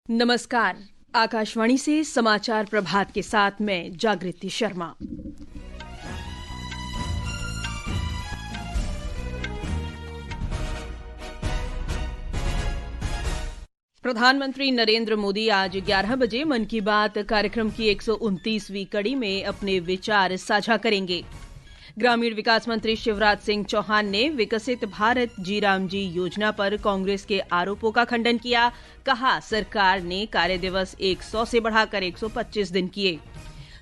नमस्कार। आकाशवाणी से समाचार प्रभात के साथ मैं जागृति शर्मा। प्रधानमंत्री नरेंद्र मोदी आज 11 बजे मन की बात कार्यक्रम की 129वीं कड़ी में अपने विचार साझा करेंगे। ग्रामीण विकास मंत्री शिवराज सिंह चौहान ने विकसित भारत जी राम जी योजना पर कांग्रेस के आरोपों का खंडन किया। कहा, सरकार ने कार्य दिवस 100 से बढ़ाकर 125 दिन किए।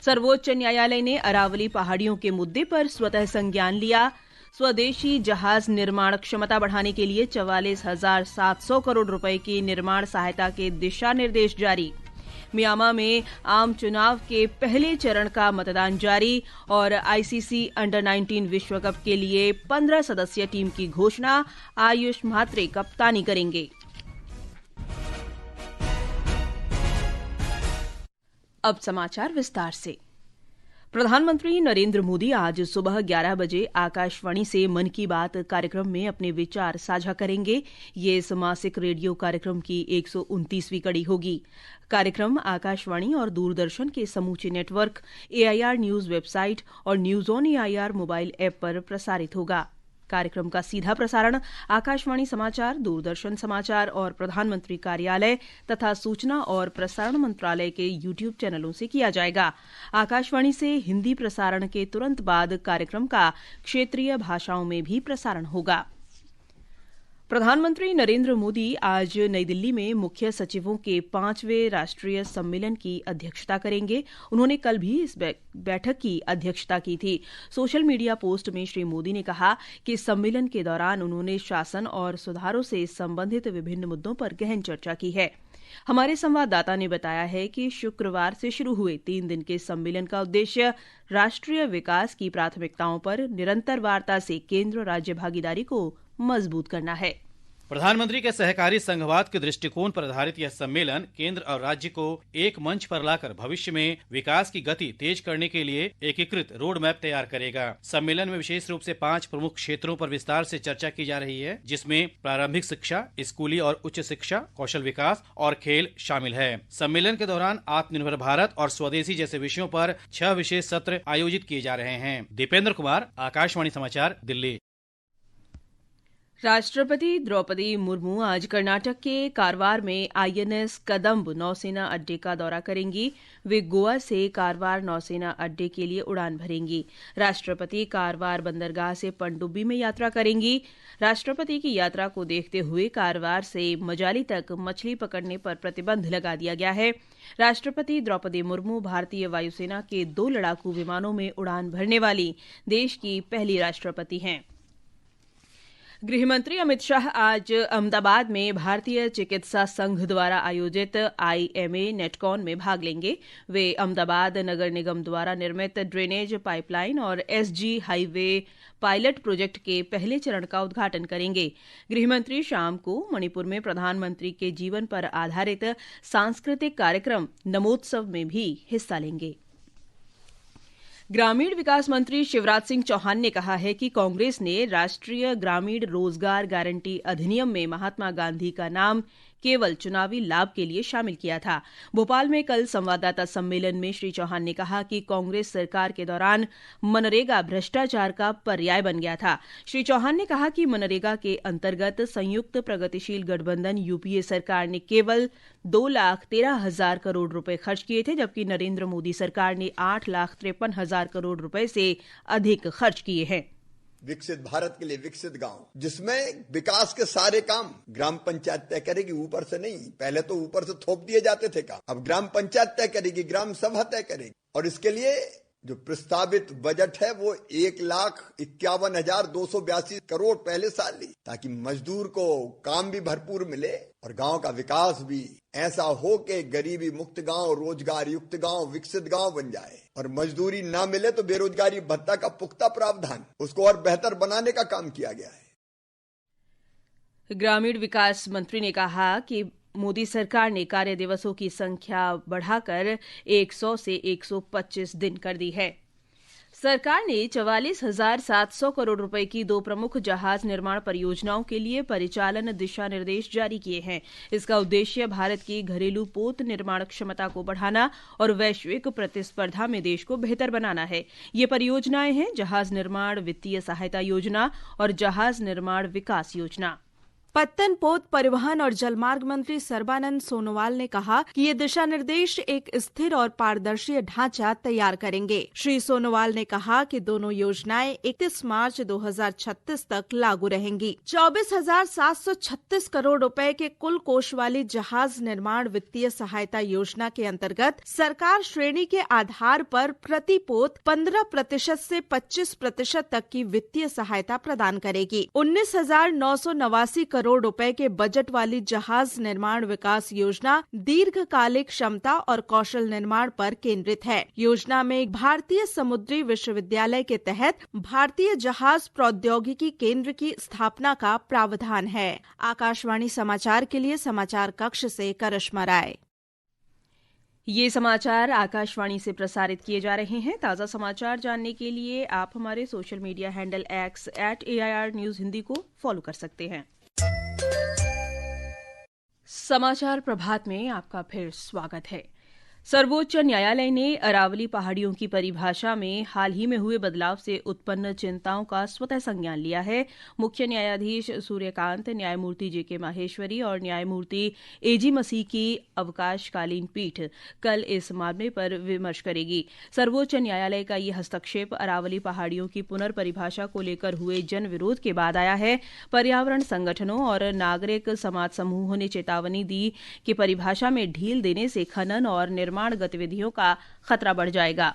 सर्वोच्च न्यायालय ने अरावली पहाड़ियों के मुद्दे पर स्वतः संज्ञान लिया। स्वदेशी जहाज निर्माण क्षमता बढ़ाने के लिए 44,700 करोड़ रुपए की निर्माण सहायता के दिशा निर्देश जारी। म्यांमार में आम चुनाव के पहले चरण का मतदान जारी और आईसीसी अंडर 19 विश्व कप के लिए 15 सदस्यीय टीम की घोषणा। आयुष म्हात्रे कप्तानी करेंगे। अब समाचार विस्तार से। प्रधानमंत्री नरेंद्र मोदी आज सुबह 11 बजे आकाशवाणी से मन की बात कार्यक्रम में अपने विचार साझा करेंगे। ये इस मासिक रेडियो कार्यक्रम की 129वीं कड़ी होगी। कार्यक्रम आकाशवाणी और दूरदर्शन के समूचे नेटवर्क, एआईआर न्यूज वेबसाइट और news on AIR mobile app पर प्रसारित होगा। कार्यक्रम का सीधा प्रसारण आकाशवाणी समाचार, दूरदर्शन समाचार और प्रधानमंत्री कार्यालय तथा सूचना और प्रसारण मंत्रालय के यूट्यूब चैनलों से किया जाएगा। आकाशवाणी से हिंदी प्रसारण के तुरंत बाद कार्यक्रम का क्षेत्रीय भाषाओं में भी प्रसारण होगा। प्रधानमंत्री नरेंद्र मोदी आज नई दिल्ली में मुख्य सचिवों के 5वें राष्ट्रीय सम्मेलन की अध्यक्षता करेंगे। उन्होंने कल भी इस बैठक की अध्यक्षता की थी। सोशल मीडिया पोस्ट में श्री मोदी ने कहा कि सम्मेलन के दौरान उन्होंने शासन और सुधारों से संबंधित विभिन्न मुद्दों पर गहन चर्चा की है। हमारे संवाददाता ने बताया है कि शुक्रवार से शुरू हुए 3 दिन के सम्मेलन का उद्देश्य राष्ट्रीय विकास की प्राथमिकताओं पर निरंतर वार्ता से केंद्र राज्य भागीदारी को मजबूत करना है। प्रधानमंत्री के सहकारी संघवाद के दृष्टिकोण पर आधारित यह सम्मेलन केंद्र और राज्य को एक मंच पर लाकर भविष्य में विकास की गति तेज करने के लिए एकीकृत रोड मैप तैयार करेगा। सम्मेलन में विशेष रूप से 5 प्रमुख क्षेत्रों पर विस्तार से चर्चा की जा रही है, जिसमें प्रारंभिक शिक्षा, स्कूली और उच्च शिक्षा, कौशल विकास और खेल शामिल है। सम्मेलन के दौरान आत्मनिर्भर भारत और स्वदेशी जैसे विषयों पर 6 विशेष सत्र आयोजित किए जा रहे हैं। दीपेंद्र कुमार, आकाशवाणी समाचार, दिल्ली। राष्ट्रपति द्रौपदी मुर्मू आज कर्नाटक के कारवार में आईएनएस कदम्ब नौसेना अड्डे का दौरा करेंगी। वे गोवा से कारवार नौसेना अड्डे के लिए उड़ान भरेंगी। राष्ट्रपति कारवार बंदरगाह से पनडुब्बी में यात्रा करेंगी। राष्ट्रपति की यात्रा को देखते हुए कारवार से मजाली तक मछली पकड़ने पर प्रतिबंध लगा दिया गया है। राष्ट्रपति द्रौपदी मुर्मू भारतीय वायुसेना के 2 लड़ाकू विमानों में उड़ान भरने वाली देश की पहली राष्ट्रपति हैं। गृहमंत्री अमित शाह आज अहमदाबाद में भारतीय चिकित्सा संघ द्वारा आयोजित आईएमए नेटकॉन में भाग लेंगे। वे अहमदाबाद नगर निगम द्वारा निर्मित ड्रेनेज पाइपलाइन और एसजी हाईवे पायलट प्रोजेक्ट के पहले चरण का उद्घाटन करेंगे। गृहमंत्री शाम को मणिपुर में प्रधानमंत्री के जीवन पर आधारित सांस्कृतिक कार्यक्रम नमोत्सव में भी हिस्सा लेंगे। ग्रामीण विकास मंत्री शिवराज सिंह चौहान ने कहा है कि कांग्रेस ने राष्ट्रीय ग्रामीण रोजगार गारंटी अधिनियम में महात्मा गांधी का नाम केवल चुनावी लाभ के लिए शामिल किया था। भोपाल में कल संवाददाता सम्मेलन में श्री चौहान ने कहा कि कांग्रेस सरकार के दौरान मनरेगा भ्रष्टाचार का पर्याय बन गया था। श्री चौहान ने कहा कि मनरेगा के अंतर्गत संयुक्त प्रगतिशील गठबंधन यूपीए सरकार ने केवल 2,13,000 करोड़ रुपए खर्च किए थे, जबकि नरेंद्र मोदी सरकार ने 8,53,000 करोड़ रुपए से अधिक खर्च किए हैं। विकसित भारत के लिए विकसित गांव, जिसमें विकास के सारे काम ग्राम पंचायत तय करेगी, ऊपर से नहीं। पहले तो ऊपर से थोप दिए जाते थे काम, अब ग्राम पंचायत तय करेगी, ग्राम सभा तय करेगी। और इसके लिए जो प्रस्तावित बजट है वो 1,51,282 करोड़ पहले साल ली, ताकि मजदूर को काम भी भरपूर मिले और गांव का विकास भी ऐसा हो कि गरीबी मुक्त गांव, रोजगार युक्त गांव, विकसित गांव बन जाए। और मजदूरी ना मिले तो बेरोजगारी भत्ता का पुख्ता प्रावधान, उसको और बेहतर बनाने का काम किया गया है। ग्रामीण विकास मंत्री ने कहा कि मोदी सरकार ने कार्य दिवसों की संख्या बढ़ाकर 100 से 125 दिन कर दी है। सरकार ने 44,700 करोड़ रुपए की 2 प्रमुख जहाज निर्माण परियोजनाओं के लिए परिचालन दिशा निर्देश जारी किए हैं। इसका उद्देश्य भारत की घरेलू पोत निर्माण क्षमता को बढ़ाना और वैश्विक प्रतिस्पर्धा में देश को बेहतर बनाना है। ये परियोजनाएं हैं जहाज निर्माण वित्तीय सहायता योजना और जहाज निर्माण विकास योजना। पत्तन, पोत, परिवहन और जलमार्ग मंत्री सर्बानंद सोनोवाल ने कहा कि ये दिशा निर्देश एक स्थिर और पारदर्शी ढांचा तैयार करेंगे। श्री सोनोवाल ने कहा कि दोनों योजनाएं 31 मार्च 2036 तक लागू रहेंगी। 24,736 करोड़ रुपए के कुल कोष वाली जहाज निर्माण वित्तीय सहायता योजना के अंतर्गत सरकार श्रेणी के आधार पर प्रति पोत 15% से 25% तक की वित्तीय सहायता प्रदान करेगी। 19,989 करोड़ रुपए के बजट वाली जहाज निर्माण विकास योजना दीर्घकालिक क्षमता और कौशल निर्माण पर केंद्रित है। योजना में भारतीय समुद्री विश्वविद्यालय के तहत भारतीय जहाज प्रौद्योगिकी केंद्र की स्थापना का प्रावधान है। आकाशवाणी समाचार के लिए समाचार कक्ष से करिश्मा राय। ये समाचार आकाशवाणी से प्रसारित किए जा रहे हैं। ताज़ा समाचार जानने के लिए आप हमारे social media handle X @AIR News Hindi को फॉलो कर सकते हैं। समाचार प्रभात में आपका फिर स्वागत है। सर्वोच्च न्यायालय ने अरावली पहाड़ियों की परिभाषा में हाल ही में हुए बदलाव से उत्पन्न चिंताओं का स्वतः संज्ञान लिया है। मुख्य न्यायाधीश सूर्यकांत, न्यायमूर्ति JK माहेश्वरी और न्यायमूर्ति AG मसीह की अवकाशकालीन पीठ कल इस मामले पर विमर्श करेगी। सर्वोच्च न्यायालय का ये हस्तक्षेप अरावली पहाड़ियों की पुनर्परिभाषा को लेकर हुए जन विरोध के बाद आया है। पर्यावरण संगठनों और नागरिक समाज समूहों ने चेतावनी दी कि परिभाषा में ढील देने से खनन और निर्माण गतिविधियों का खतरा बढ़ जाएगा।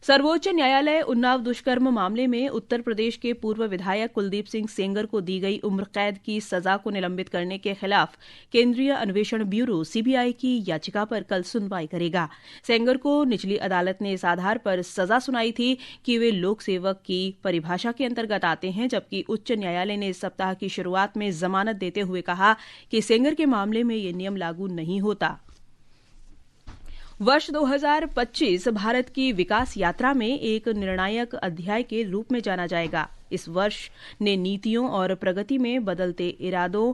सर्वोच्च न्यायालय उन्नाव दुष्कर्म मामले में उत्तर प्रदेश के पूर्व विधायक कुलदीप सिंह सेंगर को दी गई उम्र कैद की सजा को निलंबित करने के खिलाफ केंद्रीय अन्वेषण ब्यूरो CBI की याचिका पर कल सुनवाई करेगा। सेंगर को निचली अदालत ने इस आधार पर सजा सुनाई थी कि वे लोक सेवक की परिभाषा के अंतर्गत आते हैं, जबकि उच्च न्यायालय ने इस सप्ताह की शुरुआत में जमानत देते हुए कहा कि सेंगर के मामले में ये नियम लागू नहीं होता। वर्ष 2025 भारत की विकास यात्रा में एक निर्णायक अध्याय के रूप में जाना जाएगा। इस वर्ष ने नीतियों और प्रगति में बदलते इरादों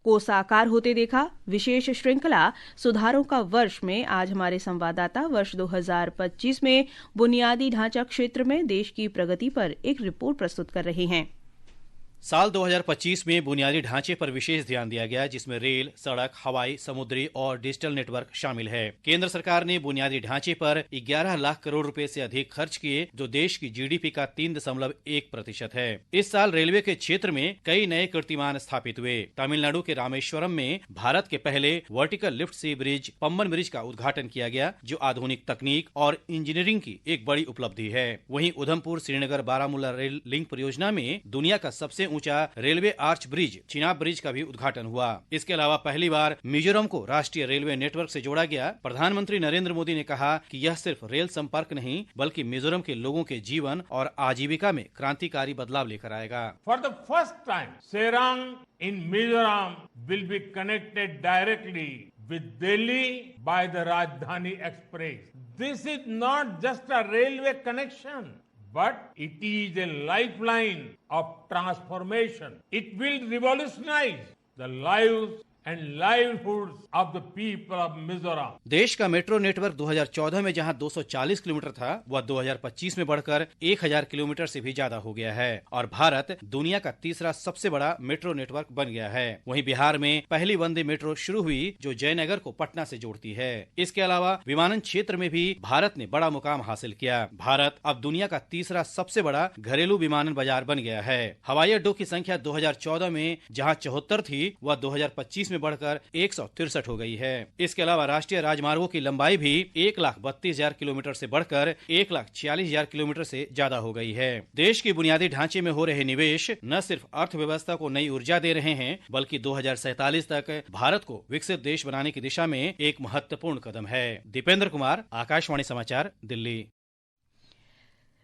को साकार होते देखा। विशेष श्रृंखला सुधारों का वर्ष में आज हमारे संवाददाता वर्ष 2025 में बुनियादी ढांचा क्षेत्र में देश की प्रगति पर एक रिपोर्ट प्रस्तुत कर रहे हैं। साल 2025 में बुनियादी ढांचे पर विशेष ध्यान दिया गया, जिसमें रेल, सड़क, हवाई, समुद्री और डिजिटल नेटवर्क शामिल है। केंद्र सरकार ने बुनियादी ढांचे पर 11 लाख करोड़ रुपए से अधिक खर्च किए, जो देश की GDP का 3.1% है। इस साल रेलवे के क्षेत्र में कई नए कीर्तिमान स्थापित हुए। तमिलनाडु के रामेश्वरम में भारत के पहले वर्टिकल लिफ्ट सी ब्रिज पम्बन ब्रिज का उद्घाटन किया गया, जो आधुनिक तकनीक और इंजीनियरिंग की एक बड़ी उपलब्धि है। वहीं उधमपुर श्रीनगर बारामूला रेल लिंक परियोजना में दुनिया का सबसे ऊंचा railway arch bridge Chenab bridge का भी उद्घाटन हुआ। इसके अलावा पहली बार मिजोरम को राष्ट्रीय रेलवे नेटवर्क से जोड़ा गया। प्रधानमंत्री नरेंद्र मोदी ने कहा कि यह सिर्फ रेल संपर्क नहीं, बल्कि मिजोरम के लोगों के जीवन और आजीविका में क्रांतिकारी बदलाव लेकर आएगा। For the first time Sairang in Mizoram will be connected directly with Delhi by the Rajdhani express. This is not just a railway connection, but it is a lifeline of transformation. It will revolutionize the lives and livelihoods of the people of Mizoram. देश का metro network 2014 में जहां 240 kilometre था, वह 2025 में बढ़कर 1000 kilometre से भी ज्यादा हो गया है और भारत दुनिया का तीसरा सबसे बड़ा मेट्रो नेटवर्क बन गया है। वहीं बिहार में पहली वंदे मेट्रो शुरू हुई, जो जयनगर को पटना से जोड़ती है। इसके अलावा विमानन क्षेत्र में भी भारत ने बड़ा मुकाम हासिल किया। भारत अब दुनिया का तीसरा सबसे बड़ा घरेलू विमानन बाजार बन गया है। हवाई अड्डों की संख्या 2014 में जहां 74 थी, वह 2025 में बढ़कर 163 हो गई है। इसके अलावा राष्ट्रीय राजमार्गों की लंबाई भी 1,32,000 किलोमीटर से बढ़कर 1,46,000 किलोमीटर से ज्यादा हो गई है। देश की बुनियादी ढांचे में हो रहे निवेश न सिर्फ अर्थव्यवस्था को नई ऊर्जा दे रहे हैं, बल्कि 2047 तक भारत को विकसित देश बनाने की दिशा में एक महत्वपूर्ण कदम है। दीपेंद्र कुमार, आकाशवाणी समाचार, दिल्ली।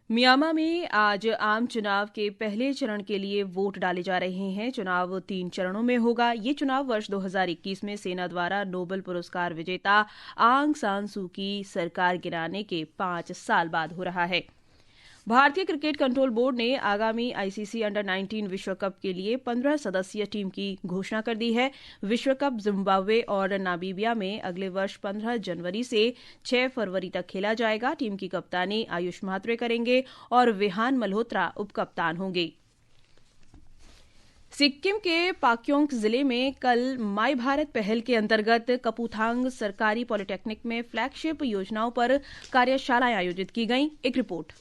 म्यांमार में आज आम चुनाव के पहले चरण के लिए वोट डाले जा रहे हैं। चुनाव 3 चरणों में होगा। ये चुनाव वर्ष 2021 में सेना द्वारा नोबेल पुरस्कार विजेता आंग सान सू की सरकार गिराने के 5 साल बाद हो रहा है। भारतीय क्रिकेट कंट्रोल बोर्ड ने आगामी आईसीसी अंडर 19 विश्व कप के लिए 15 सदस्यीय टीम की घोषणा कर दी है। विश्व कप जिम्बाब्वे और नामीबिया में अगले वर्ष 15 जनवरी से 6 फरवरी तक खेला जाएगा। टीम की कप्तानी आयुष म्हात्रे करेंगे और विहान मल्होत्रा उपकप्तान होंगे। सिक्किम के पाक्योंग जिले में कल माई भारत पहल के अंतर्गत कपुथांग सरकारी पॉलिटेक्निक में फ्लैगशिप योजनाओं पर कार्यशालाएं आयोजित की गईं। एक रिपोर्ट।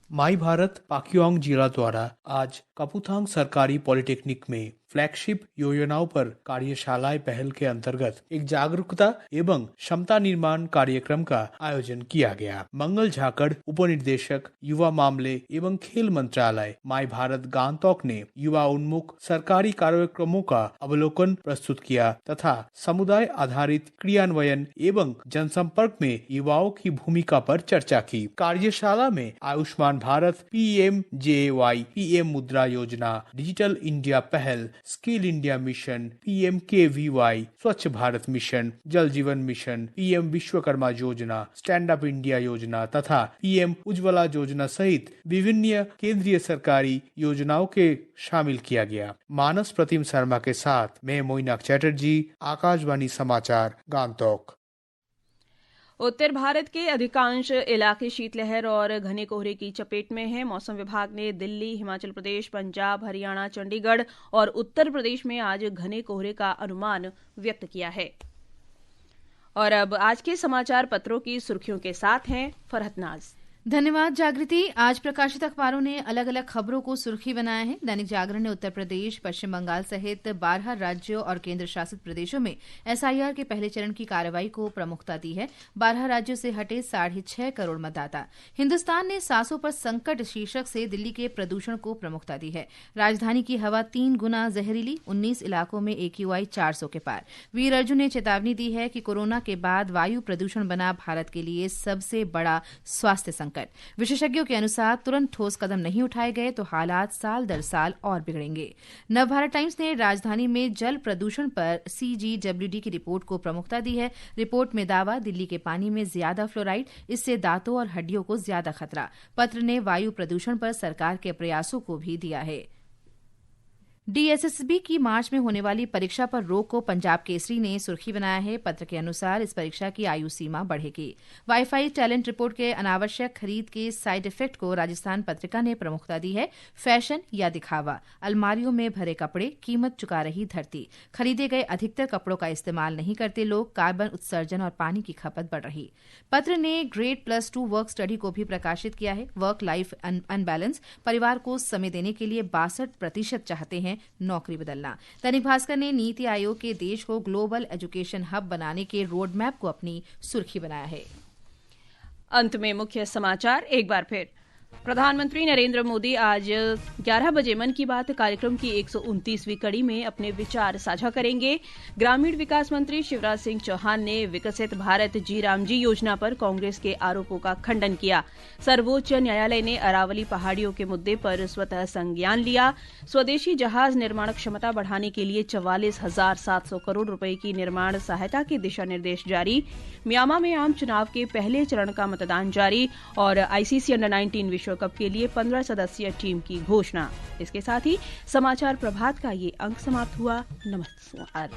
माई भारत पाक्योंग जिला द्वारा आज कपुथांग सरकारी पॉलिटेक्निक में फ्लैगशिप योजनाओं पर कार्यशालाएं पहल के अंतर्गत एक जागरूकता एवं क्षमता निर्माण कार्यक्रम का आयोजन किया गया। मंगल झाकड़, उपनिदेशक युवा मामले एवं खेल मंत्रालय माई भारत गांगटॉक ने युवा उन्मुख सरकारी कार्यक्रमों का अवलोकन प्रस्तुत किया तथा समुदाय आधारित क्रियान्वयन एवं जनसंपर्क में युवाओं की भूमिका पर चर्चा की। कार्यशाला में आयुष्मान भारत, PMJY, PM मुद्रा योजना, डिजिटल इंडिया पहल, स्किल इंडिया मिशन, PMKVY, स्वच्छ भारत मिशन, जल जीवन मिशन, PM विश्वकर्मा योजना, स्टैंड अप इंडिया योजना तथा PM उज्ज्वला योजना सहित विभिन्न केंद्रीय सरकारी योजनाओं के शामिल किया गया। मानस प्रतिम शर्मा के साथ मैं मोइनाक चैटर्जी, आकाशवाणी समाचार, गांगटॉक। उत्तर भारत के अधिकांश इलाके शीतलहर और घने कोहरे की चपेट में हैं। मौसम विभाग ने दिल्ली, हिमाचल प्रदेश, पंजाब, हरियाणा, चंडीगढ़ और उत्तर प्रदेश में आज घने कोहरे का अनुमान व्यक्त किया है। और अब आज के समाचार पत्रों की सुर्खियों के साथ हैं फरहत नाज। धन्यवाद जागृति। आज प्रकाशित अखबारों ने अलग अलग खबरों को सुर्खी बनाया है। दैनिक जागरण ने उत्तर प्रदेश, पश्चिम बंगाल सहित 12 राज्यों और केंद्र शासित प्रदेशों में SIR के पहले चरण की कार्रवाई को प्रमुखता दी है। 12 राज्यों से हटे 6.5 करोड़ मतदाता। हिन्दुस्तान ने सांसों पर संकट शीर्षक से दिल्ली के प्रदूषण को प्रमुखता दी है। राजधानी की हवा 3 गुना जहरीली, 19 इलाकों में AQI 400 के पार। वीर अर्जुन ने चेतावनी दी है कि कोरोना के बाद वायु प्रदूषण बना भारत के लिए सबसे बड़ा स्वास्थ्य संकट। विशेषज्ञों के अनुसार तुरंत ठोस कदम नहीं उठाए गए तो हालात साल दर साल और बिगड़ेंगे। नवभारत टाइम्स ने राजधानी में जल प्रदूषण पर CGWD की रिपोर्ट को प्रमुखता दी है। रिपोर्ट में दावा, दिल्ली के पानी में ज्यादा फ्लोराइड, इससे दांतों और हड्डियों को ज्यादा खतरा। पत्र ने वायु प्रदूषण पर सरकार के प्रयासों को भी दिया है। DSSB की मार्च में होने वाली परीक्षा पर रोक को पंजाब केसरी ने सुर्खी बनाया है। पत्र के अनुसार इस परीक्षा की आयु सीमा बढ़ेगी। वाईफाई टैलेंट रिपोर्ट के अनावश्यक खरीद के साइड इफेक्ट को राजस्थान पत्रिका ने प्रमुखता दी है। फैशन या दिखावा, अलमारियों में भरे कपड़े, कीमत चुका रही धरती। खरीदे गए अधिकतर कपड़ों का इस्तेमाल नहीं करते लोग, कार्बन उत्सर्जन और पानी की खपत बढ़ रही। पत्र ने ग्रेड +2 वर्क स्टडी को भी प्रकाशित किया है। वर्क लाइफ अनबैलेंस, परिवार को समय देने के लिए 62% चाहते हैं नौकरी बदलना। दैनिक भास्कर ने नीति आयोग के देश को ग्लोबल एजुकेशन हब बनाने के रोड मैप को अपनी सुर्खी बनाया है। अंत में मुख्य समाचार एक बार फिर। प्रधानमंत्री नरेंद्र मोदी आज 11 बजे मन की बात कार्यक्रम की 129वीं कड़ी में अपने विचार साझा करेंगे। ग्रामीण विकास मंत्री शिवराज सिंह चौहान ने विकसित भारत जी रामजी योजना पर कांग्रेस के आरोपों का खंडन किया। सर्वोच्च न्यायालय ने अरावली पहाड़ियों के मुद्दे पर स्वतः संज्ञान लिया। स्वदेशी जहाज निर्माण क्षमता बढ़ाने के लिए 44,700 करोड़ रुपए की निर्माण सहायता के दिशा निर्देश जारी। म्यांमार में आम चुनाव के पहले चरण का मतदान जारी और आईसीसी अंडर 19 विश्व कप के लिए 15 सदस्यीय टीम की घोषणा। इसके साथ ही समाचार प्रभात का ये अंक समाप्त हुआ। नमस्कार।